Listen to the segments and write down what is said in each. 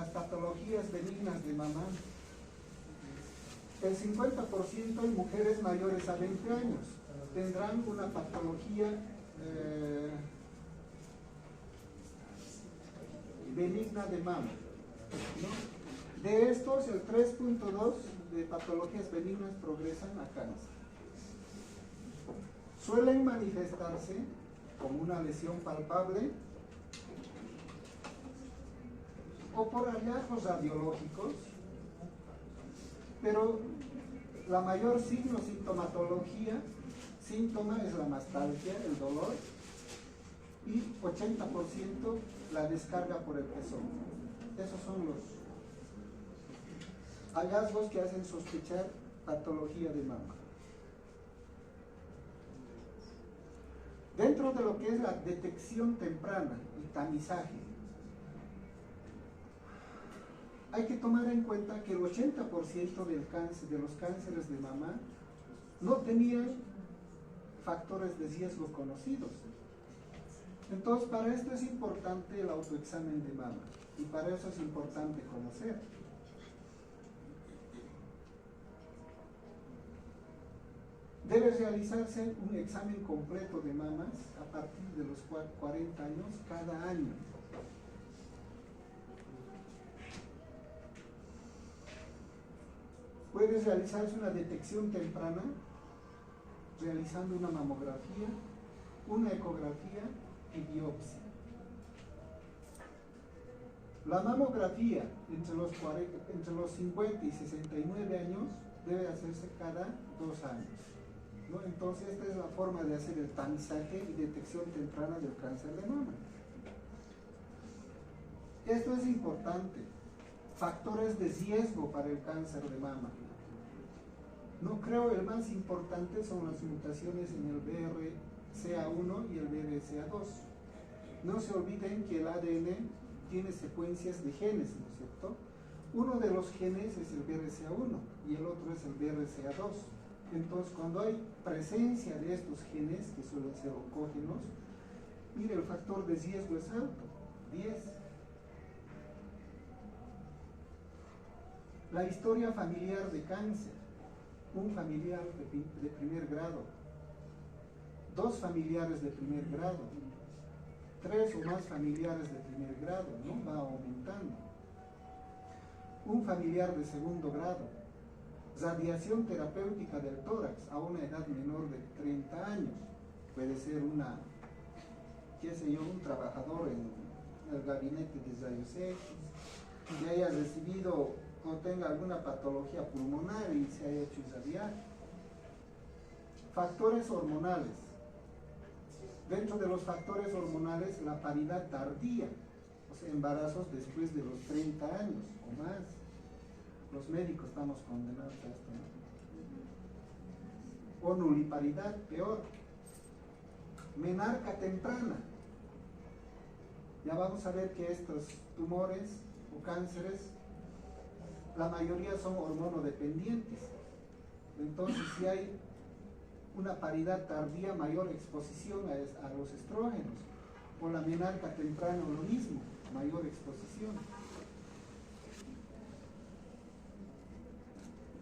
las patologías benignas de mama, el 50% en mujeres mayores a 20 años tendrán una patología benigna de mama, ¿no? De estos, el 3.2 de patologías benignas progresan a cáncer. Suelen manifestarse como una lesión palpable o por hallazgos radiológicos, pero la mayor síntoma es la mastalgia, el dolor, y 80% la descarga por el pezón. Esos son los hallazgos que hacen sospechar patología de mama. Dentro de lo que es la detección temprana y tamizaje, hay que tomar en cuenta que el 80% del cáncer, de los cánceres de mama no tenían factores de riesgo conocidos. Entonces, para esto es importante el autoexamen de mama y para eso es importante conocer. Debe realizarse un examen completo de mamas a partir de los 40 años cada año. Puede realizarse una detección temprana realizando una mamografía, una ecografía y biopsia. La mamografía entre los 50 y 69 años debe hacerse cada 2 años, ¿no? Entonces esta es la forma de hacer el tamizaje y detección temprana del cáncer de mama. Esto es importante. Factores de riesgo para el cáncer de mama. No creo el más importante son las mutaciones en el BRCA1 y el BRCA2. No se olviden que el ADN tiene secuencias de genes, ¿no es cierto? Uno de los genes es el BRCA1 y el otro es el BRCA2. Entonces, cuando hay presencia de estos genes, que suelen ser oncógenos, mire, el factor de riesgo es alto, 10. La historia familiar de cáncer, un familiar de primer grado, 2 familiares de primer grado, 3 o más familiares de primer grado, ¿no? Va aumentando. Un familiar de segundo grado, radiación terapéutica del tórax a una edad menor de 30 años, puede ser un trabajador en el gabinete de rayos X, que haya recibido o tenga alguna patología pulmonar y se haya hecho irradiar. Factores hormonales. Dentro de los factores hormonales, la paridad tardía, o sea, embarazos después de los 30 años o más. Los médicos estamos condenados a esto, ¿no? O nuliparidad, peor. Menarca temprana. Ya vamos a ver que estos tumores o cánceres, la mayoría son hormonodependientes. Entonces, si hay una paridad tardía, mayor exposición a los estrógenos, o la menarca temprana, lo mismo, mayor exposición.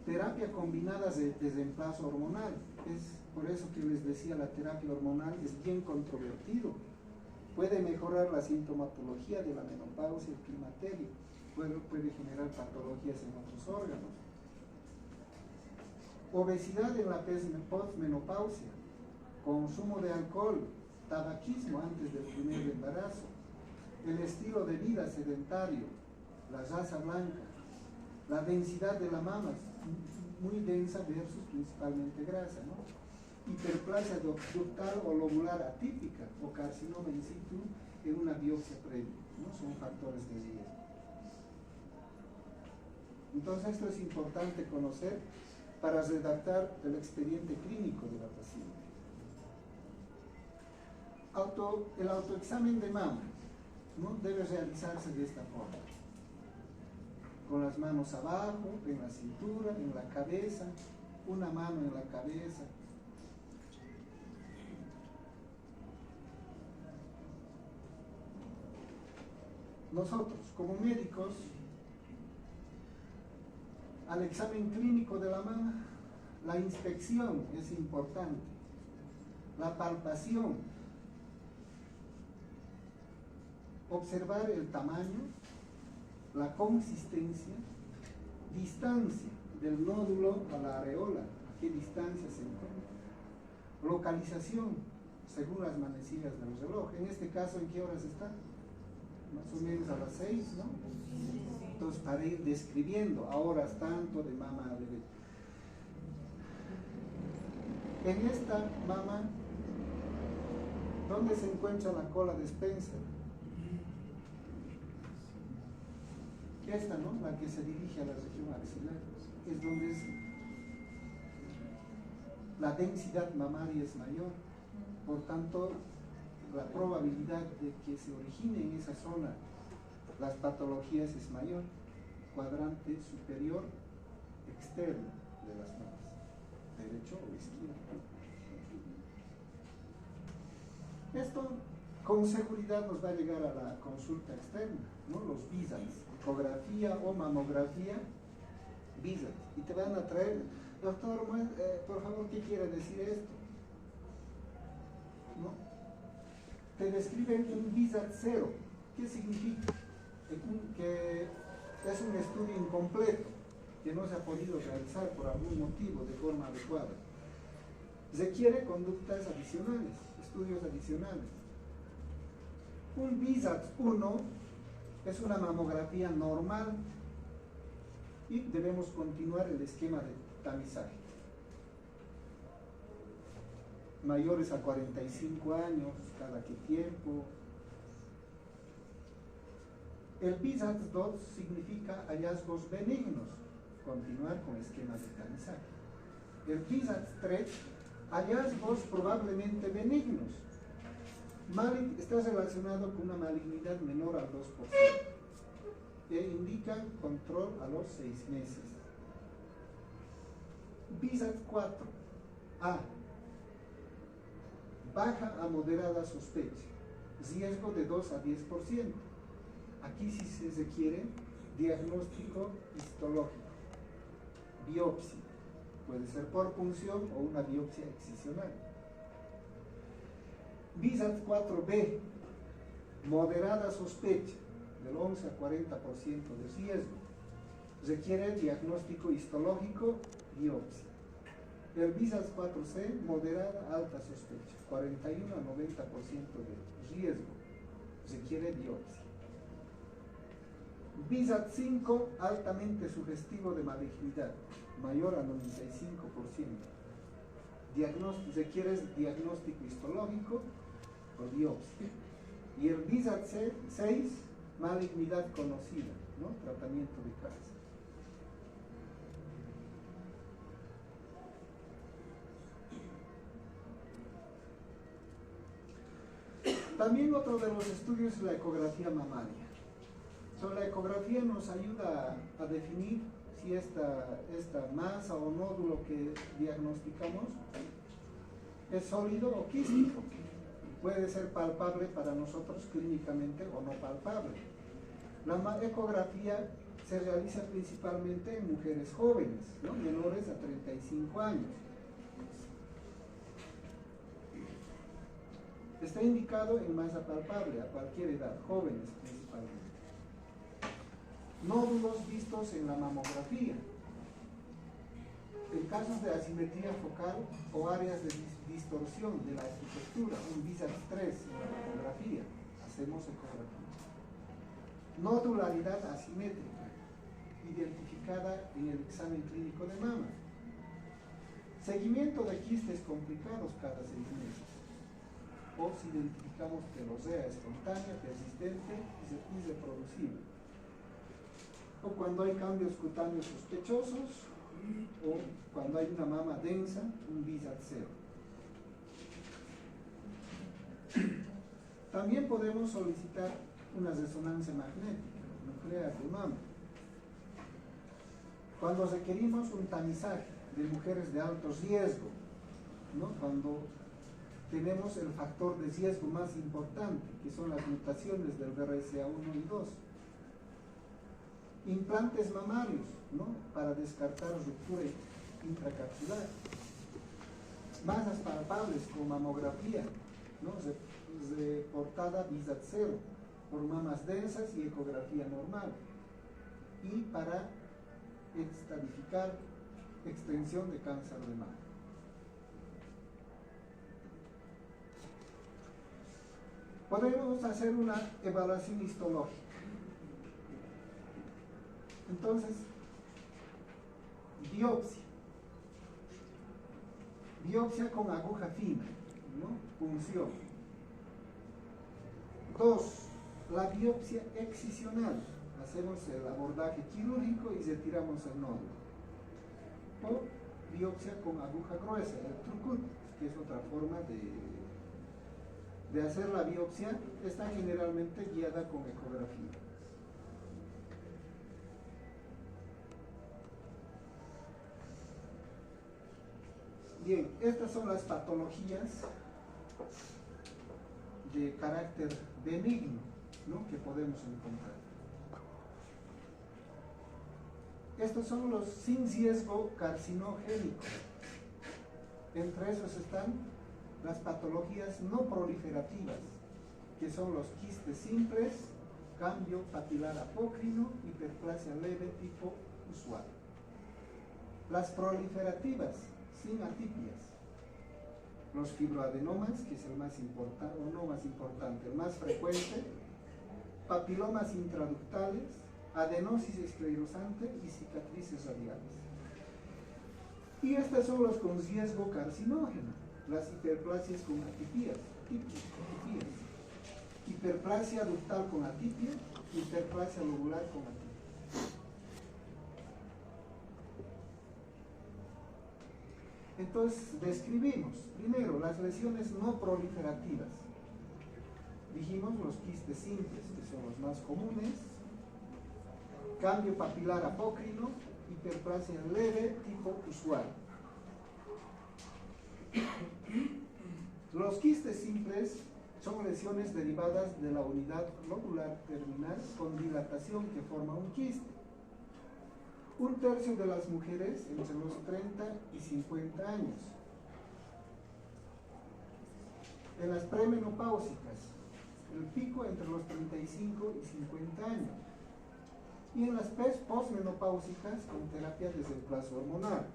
Terapia combinada de reemplazo hormonal, es por eso que les decía, la terapia hormonal es bien controvertido. Puede mejorar la sintomatología de la menopausia y el climaterio, puede generar patologías en otros órganos. Obesidad en la postmenopausia, consumo de alcohol, tabaquismo antes del primer embarazo, el estilo de vida sedentario, la raza blanca, la densidad de la mama, muy densa versus principalmente grasa, ¿no? Hiperplasia ductal o lobular atípica o carcinoma in situ en una biopsia previa, ¿no? Son factores de riesgo. Entonces esto es importante conocer para redactar el expediente clínico de la paciente. El autoexamen de mama, ¿no? Debe realizarse de esta forma. Con las manos abajo, en la cintura, en la cabeza, una mano en la cabeza. Nosotros, como médicos, al examen clínico de la mama, la inspección es importante, la palpación, observar el tamaño, la consistencia, distancia del nódulo a la areola, a qué distancia se encuentra, localización, según las manecillas del reloj. En este caso, ¿en qué horas está? Más o menos a las 6, ¿no? Entonces, para ir describiendo, a horas tanto de mama derecha. En esta mama, ¿dónde se encuentra la cola de Spencer? Esta, ¿no? La que se dirige a la región axilar, es donde la densidad mamaria es mayor, por tanto la probabilidad de que se origine en esa zona las patologías es mayor. Cuadrante superior externo de las mamas, derecho o izquierdo. Esto con seguridad nos va a llegar a la consulta externa, ¿no? Los VISATs, ecografía o mamografía, VISAT, y te van a traer, doctor, por favor, ¿qué quiere decir esto? ¿No? Te describen un VISAT 0. ¿Qué significa? Que es un estudio incompleto, que no se ha podido realizar por algún motivo de forma adecuada. Requiere conductas adicionales, estudios adicionales. Un VISAT 1 es una mamografía normal y debemos continuar el esquema de tamizaje. Mayores a 45 años, cada qué tiempo. El VISAT 2 significa hallazgos benignos, continuar con esquema de tamizaje. El VISAT 3, hallazgos probablemente benignos. Está relacionado con una malignidad menor al 2%, que indica control a los 6 meses. VISAT 4, A, baja a moderada sospecha, riesgo de 2 a 10%. Aquí sí se requiere diagnóstico histológico, biopsia, puede ser por punción o una biopsia excisional. VISAT 4B, moderada sospecha, del 11 a 40% de riesgo, requiere diagnóstico histológico, biopsia. El VISAT 4C, moderada alta sospecha, 41 a 90% de riesgo, requiere biopsia. VISAT 5, altamente sugestivo de malignidad, mayor a 95%. Requiere diagnóstico histológico o biopsia. Y el VISAT 6, malignidad conocida, ¿no? Tratamiento de cáncer. También otro de los estudios es la ecografía mamaria. La ecografía nos ayuda a definir si esta masa o nódulo que diagnosticamos es sólido o quístico. Puede ser palpable para nosotros clínicamente o no palpable. La ecografía se realiza principalmente en mujeres jóvenes, ¿no? Menores a 35 años. Está indicado en masa palpable a cualquier edad, jóvenes principalmente. Nódulos vistos en la mamografía. En casos de asimetría focal o áreas de distorsión de la arquitectura, un VISAT 3 en la mamografía, hacemos ecografía. Nodularidad asimétrica, identificada en el examen clínico de mama. Seguimiento de quistes complicados cada 6 meses. O si identificamos telosea espontánea, persistente y reproducible. O cuando hay cambios cutáneos sospechosos, o cuando hay una mama densa, un VISAT 0. También podemos solicitar una resonancia magnética nuclear de mama. Cuando requerimos un tamizaje de mujeres de alto riesgo, ¿no? Cuando tenemos el factor de riesgo más importante, que son las mutaciones del BRCA1 y 2. implantes mamarios, ¿no? Para descartar ruptura intracapsular, masas palpables con mamografía, ¿no? Reportada VISAT 0 por mamas densas y ecografía normal, y para estadificar extensión de cáncer de mama. Podemos hacer una evaluación histológica. Entonces, biopsia con aguja fina, ¿no? Punción. 2, la biopsia excisional. Hacemos el abordaje quirúrgico y retiramos el nódulo. O biopsia con aguja gruesa, el trucut, que es otra forma de hacer la biopsia, está generalmente guiada con ecografía. Bien, estas son las patologías de carácter benigno, ¿no? Que podemos encontrar. Estos son los sin riesgo carcinogénico. Entre esos están las patologías no proliferativas, que son los quistes simples, cambio papilar apócrino, hiperplasia leve tipo usual. Las proliferativas, sin atipias, los fibroadenomas, que es el más importante, o no más importante, el más frecuente, papilomas intraductales, adenosis esclerosante y cicatrices radiales. Y estos son los con riesgo carcinógeno, las hiperplasias con atipias, hiperplasia ductal con atipia, hiperplasia lobular con atipia. Entonces, describimos primero las lesiones no proliferativas. Dijimos los quistes simples, que son los más comunes, cambio papilar apócrino, hiperplasia leve tipo usual. Los quistes simples son lesiones derivadas de la unidad lobular terminal con dilatación que forma un quiste. 1/3 de las mujeres entre los 30 y 50 años. En las premenopáusicas, el pico entre los 35 y 50 años. Y en las posmenopáusicas con terapia de reemplazo hormonal.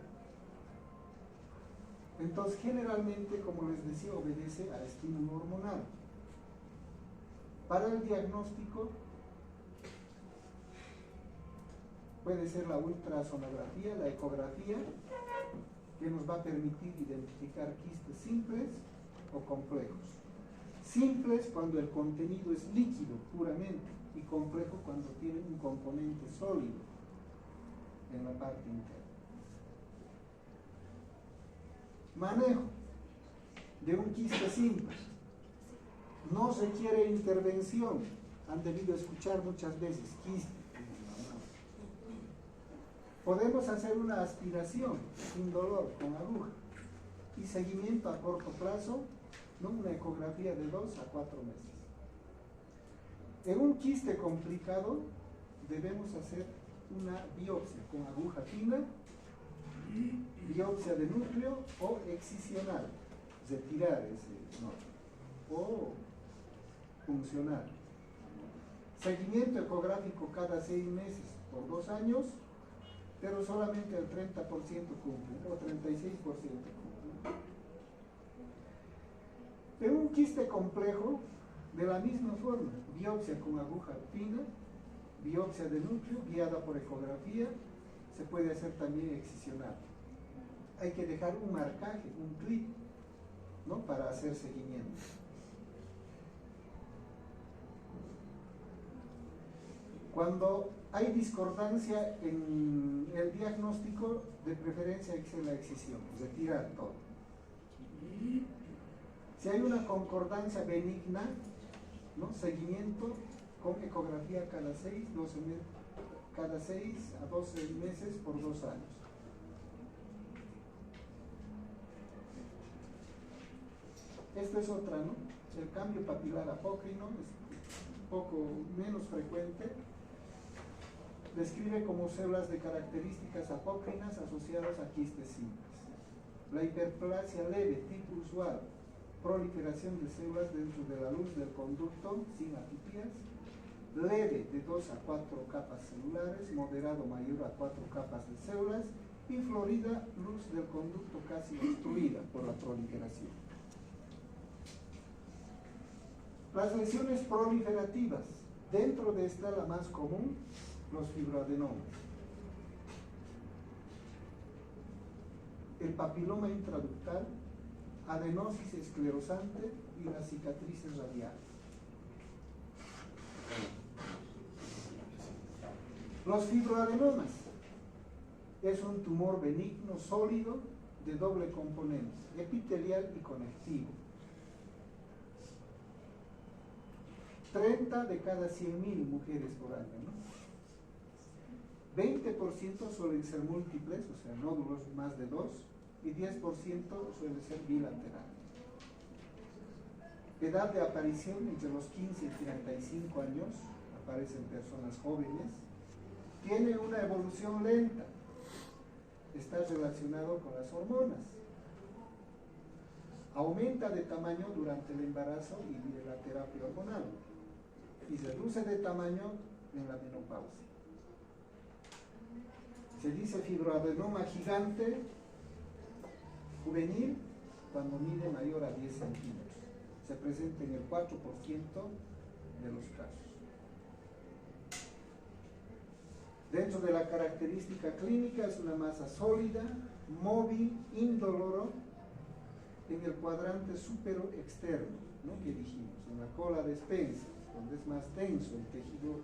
Entonces, generalmente, como les decía, obedece a estímulo hormonal. Para el diagnóstico, puede ser la ultrasonografía, la ecografía, que nos va a permitir identificar quistes simples o complejos. Simples cuando el contenido es líquido puramente y complejo cuando tiene un componente sólido en la parte interna. Manejo de un quiste simple. No requiere intervención. Han debido escuchar muchas veces quiste. Podemos hacer una aspiración sin dolor con aguja y seguimiento a corto plazo, ¿no? Una ecografía de 2 a 4 meses. En un quiste complicado debemos hacer una biopsia con aguja fina, biopsia de núcleo o excisional, retirar ese nódulo, o funcional. Seguimiento ecográfico cada 6 meses por 2 años, pero solamente el 30% cumple, o 36% cumple. En un quiste complejo, de la misma forma, biopsia con aguja fina, biopsia de núcleo guiada por ecografía, se puede hacer también excisional. Hay que dejar un marcaje, un clip, ¿no? Para hacer seguimiento. Cuando hay discordancia en el diagnóstico, de preferencia hay que hacer la excisión, retirar todo. Si hay una concordancia benigna, ¿no? Seguimiento con ecografía cada 6 a 12 meses por 2 años. Esta es otra, ¿no? El cambio papilar apócrino es un poco menos frecuente. describe como células de características apócrinas asociadas a quistes simples. La hiperplasia leve, tipo usual, proliferación de células dentro de la luz del conducto sin atipías, leve de 2 a 4 capas celulares, moderado mayor a 4 capas de células y florida luz del conducto casi obstruida por la proliferación. Las lesiones proliferativas, dentro de esta la más común, los fibroadenomas. El papiloma intraductal, adenosis esclerosante y las cicatrices radiales. Los fibroadenomas es un tumor benigno sólido de doble componente, epitelial y conectivo. 30 de cada 100.000 mujeres por año, ¿no? 20% suelen ser múltiples, o sea, nódulos más de 2, y 10% suele ser bilateral. Edad de aparición entre los 15 y 35 años, aparecen personas jóvenes. Tiene una evolución lenta, está relacionado con las hormonas. Aumenta de tamaño durante el embarazo y la terapia hormonal, y reduce de tamaño en la menopausia. Se dice fibroadenoma gigante juvenil cuando mide mayor a 10 centímetros. Se presenta en el 4% de los casos. Dentro de la característica clínica es una masa sólida, móvil, indoloro, en el cuadrante supero externo, ¿no? Que dijimos, en la cola de Spencer, donde es más denso el tejido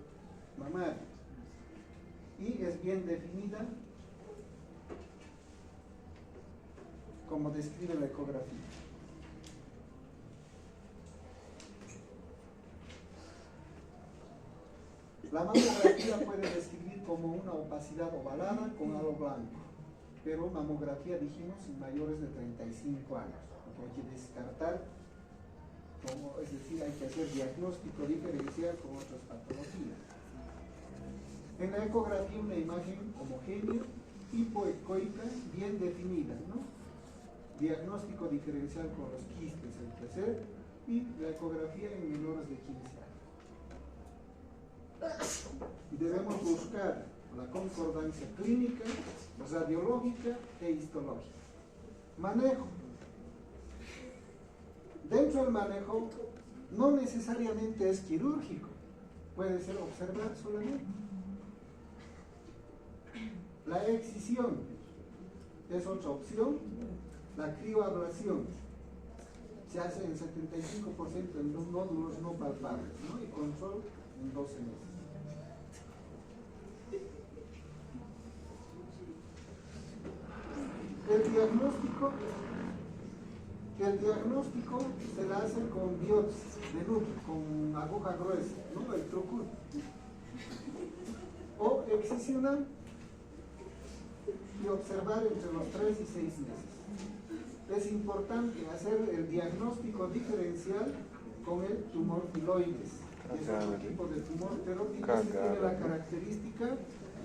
mamario. Y es bien definida como describe la ecografía. La mamografía puede describir como una opacidad ovalada con halo blanco, pero mamografía dijimos en mayores de 35 años, porque hay que descartar, es decir, hay que hacer diagnóstico diferencial con otras patologías. En la ecografía una imagen homogénea, hipoecoica, bien definida, ¿no? Diagnóstico diferencial con los quistes hay que hacer, y la ecografía en menores de 15 años. Y debemos buscar la concordancia clínica, radiológica e histológica. Manejo. Dentro del manejo no necesariamente es quirúrgico, puede ser observar solamente. La excisión es otra opción. La crioablación se hace en 75% en los nódulos no palpables, ¿no? Y control en 12 meses. El diagnóstico se le hace con biopsia de núcleo, con aguja gruesa, ¿no? El trucut. O excisional y observar entre los 3 y 6 meses. Es importante hacer el diagnóstico diferencial con el tumor filoides, que es otro tipo de tumor, pero este tiene la característica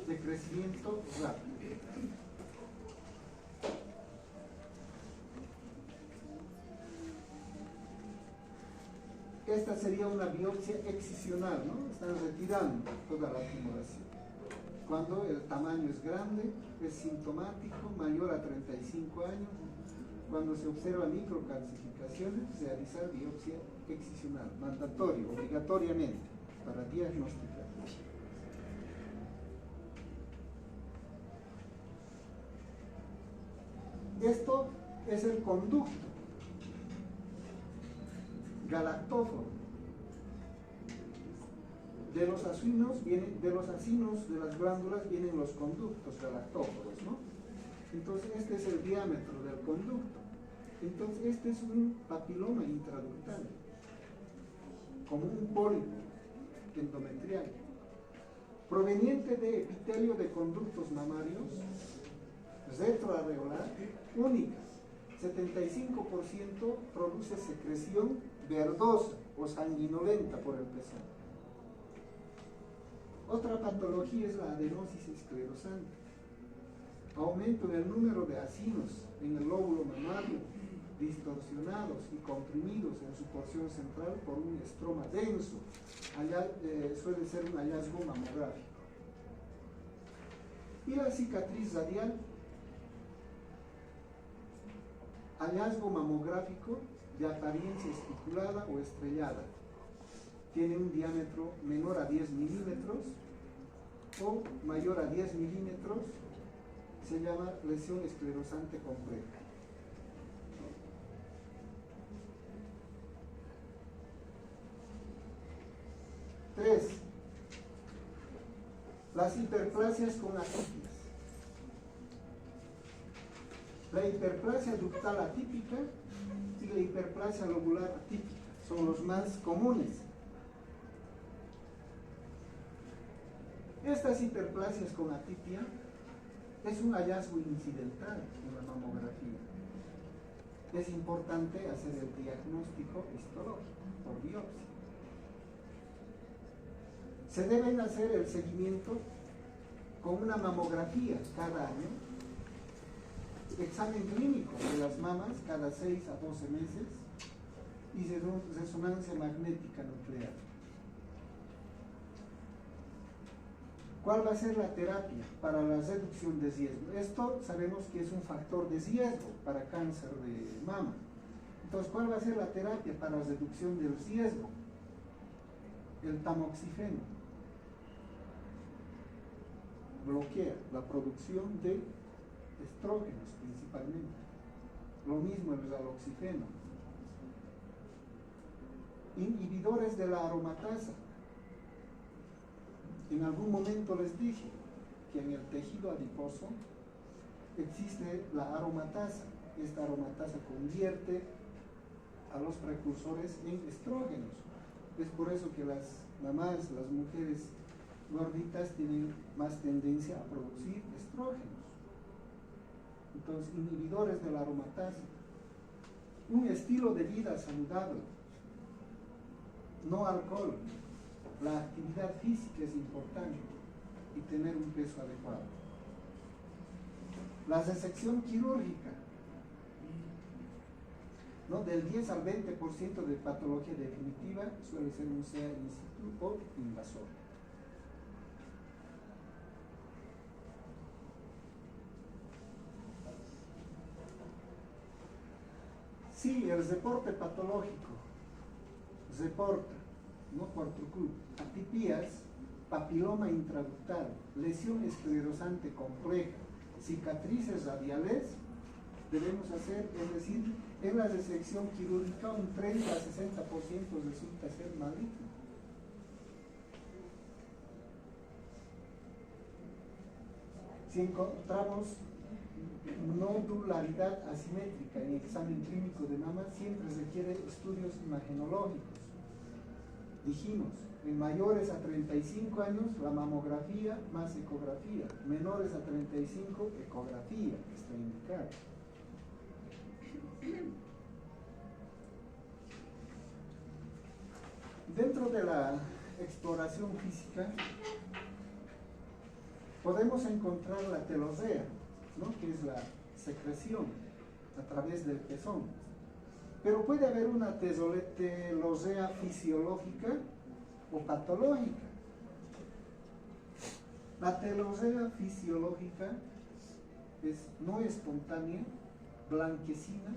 de crecimiento rápido. Esta sería una biopsia excisional, ¿no? Están retirando toda la tumoración. Cuando el tamaño es grande, es sintomático, mayor a 35 años. Cuando se observa microcalcificaciones, realizar biopsia excisional, mandatorio, obligatoriamente, para diagnosticar. Esto es el conducto galactóforo. De los acinos de las glándulas vienen los conductos galactóforos, ¿no? Entonces este es el diámetro del conducto. Entonces este es un papiloma intraductal, como un pólipo endometrial, proveniente de epitelio de conductos mamarios, retroareolar, única. 75% produce secreción verdosa o sanguinolenta por el pezón. Otra patología es la adenosis esclerosante. Aumento en el número de acinos en el lóbulo mamario, distorsionados y comprimidos en su porción central por un estroma denso. Allá suele ser un hallazgo mamográfico. Y la cicatriz radial, hallazgo mamográfico de apariencia esticulada o estrellada. Tiene un diámetro menor a 10 milímetros o mayor a 10 milímetros. Se llama lesión esclerosante compleja. Tres, las hiperplasias con atipias. La hiperplasia ductal atípica y la hiperplasia lobular atípica son los más comunes. Estas hiperplasias con atipia es un hallazgo incidental en la mamografía. Es importante hacer el diagnóstico histológico por biopsia. Se debe hacer el seguimiento con una mamografía cada año, examen clínico de las mamas cada 6 a 12 meses y resonancia magnética nuclear. ¿Cuál va a ser la terapia para la reducción de riesgo? Esto sabemos que es un factor de riesgo para cáncer de mama. Entonces, ¿cuál va a ser la terapia para la reducción del riesgo? El tamoxifeno bloquea la producción de estrógenos principalmente. Lo mismo el raloxifeno. Inhibidores de la aromatasa. En algún momento les dije que en el tejido adiposo existe la aromatasa. Esta aromatasa convierte a los precursores en estrógenos. Es por eso que las mamás, las mujeres gorditas tienen más tendencia a producir estrógenos. Entonces, inhibidores de la aromatasa. Un estilo de vida saludable. No alcohol. La actividad física es importante y tener un peso adecuado. La resección quirúrgica, ¿no? Del 10 al 20% de patología definitiva suele ser un SEA in situ o invasor. Sí, el reporte patológico reporta, ¿no? Por Trucut, atipias, papiloma intraductal, lesión esclerosante compleja, cicatrices radiales, debemos hacer, es decir, en la resección quirúrgica un 30 a 60% resulta ser maligno. Si encontramos nodularidad asimétrica en examen clínico de mama, siempre requiere estudios imagenológicos. Dijimos, en mayores a 35 años, la mamografía más ecografía. Menores a 35, ecografía, que está indicada. Dentro de la exploración física, podemos encontrar la telosea, ¿no? Que es la secreción a través del pezón. Pero puede haber una telosea fisiológica o patológica. La telosea fisiológica es no espontánea, blanquecina,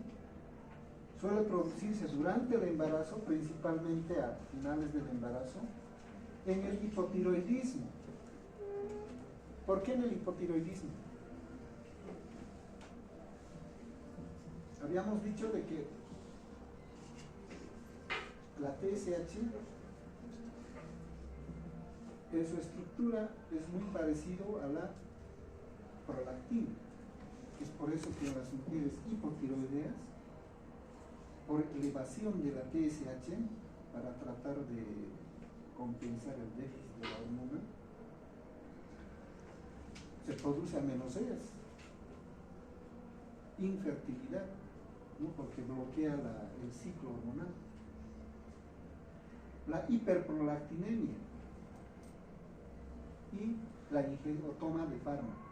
suele producirse durante el embarazo, principalmente a finales del embarazo, en el hipotiroidismo. ¿Por qué en el hipotiroidismo? Habíamos dicho de que la TSH en su estructura es muy parecido a la prolactina. Es por eso que en las mujeres hipotiroideas, por elevación de la TSH, para tratar de compensar el déficit de la hormona, se produce amenorreas, infertilidad, ¿no? Porque bloquea el ciclo hormonal. La hiperprolactinemia, y la ingesta o toma de fármacos.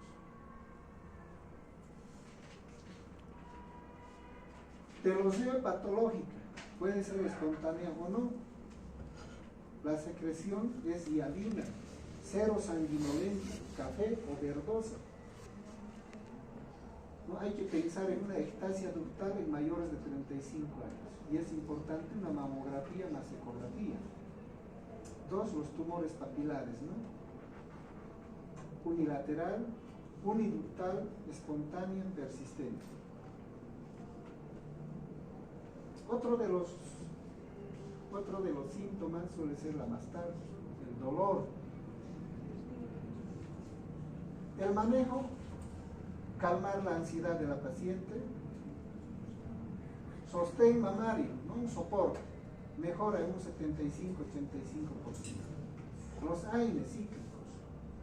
Telosía patológica, puede ser espontánea o no. La secreción es hialina, cero sanguinolenta, café o verdosa. No hay que pensar en una ectasia ductal en mayores de 35 años y es importante una mamografía más ecografía. 2, los tumores papilares, ¿no? Unilateral, uniductal, espontánea, persistente. Otro de los síntomas suele ser la mastalgia, el dolor. El manejo, calmar la ansiedad de la paciente, sostén mamario, ¿no? Un soporte, mejora en un 75-85%. Los AINES cíclicos,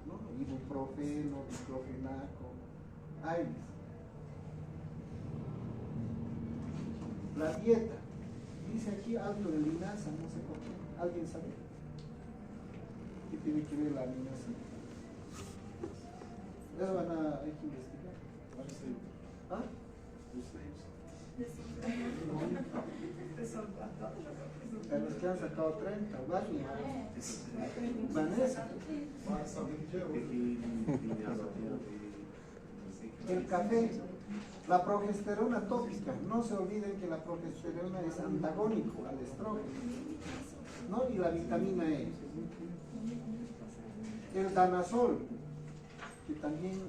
¿no? Ibuprofeno, diclofenaco, AINES. La dieta, dice aquí algo de linaza, no sé por qué. ¿Alguien sabe? ¿Qué tiene que ver la aminoácido? Eso hay que investigar. ¿Ah? A los que han sacado 30, varios. Vanessa. El café, la progesterona tópica. No se olviden que la progesterona es antagónico al estrógeno, ¿no? Y la vitamina E. El danazol, que también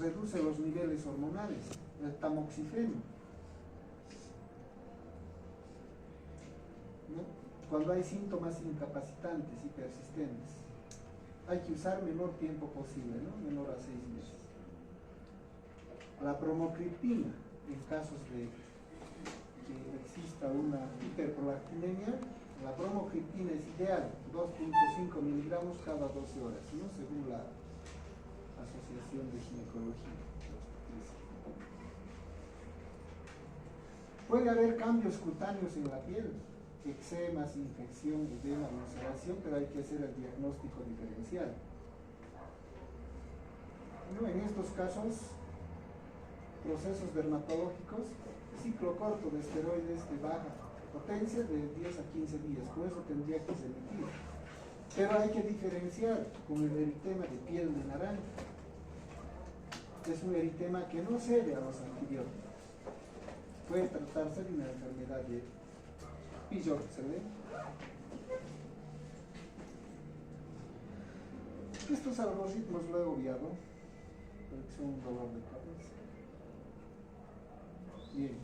reduce los niveles hormonales. El tamoxifeno, ¿no? Cuando hay síntomas incapacitantes y persistentes, hay que usar menor tiempo posible, ¿no? Menor a 6 meses. La bromocriptina, en casos de que exista una hiperprolactinemia, la bromocriptina es ideal, 2.5 miligramos cada 12 horas, ¿no? Según la Asociación de Ginecología. Puede haber cambios cutáneos en la piel, eczemas, infección, edema, ulceración, pero hay que hacer el diagnóstico diferencial. ¿No? En estos casos, procesos dermatológicos, ciclo corto de esteroides de baja potencia de 10 a 15 días, por eso tendría que remitir. Pero hay que diferenciar con el eritema de piel de naranja. Es un eritema que no cede a los antibióticos. Puede tratarse de una enfermedad de Pillot, ¿se ve? Estos algoritmos lo he obviado, porque son un dolor de cabeza. Bien.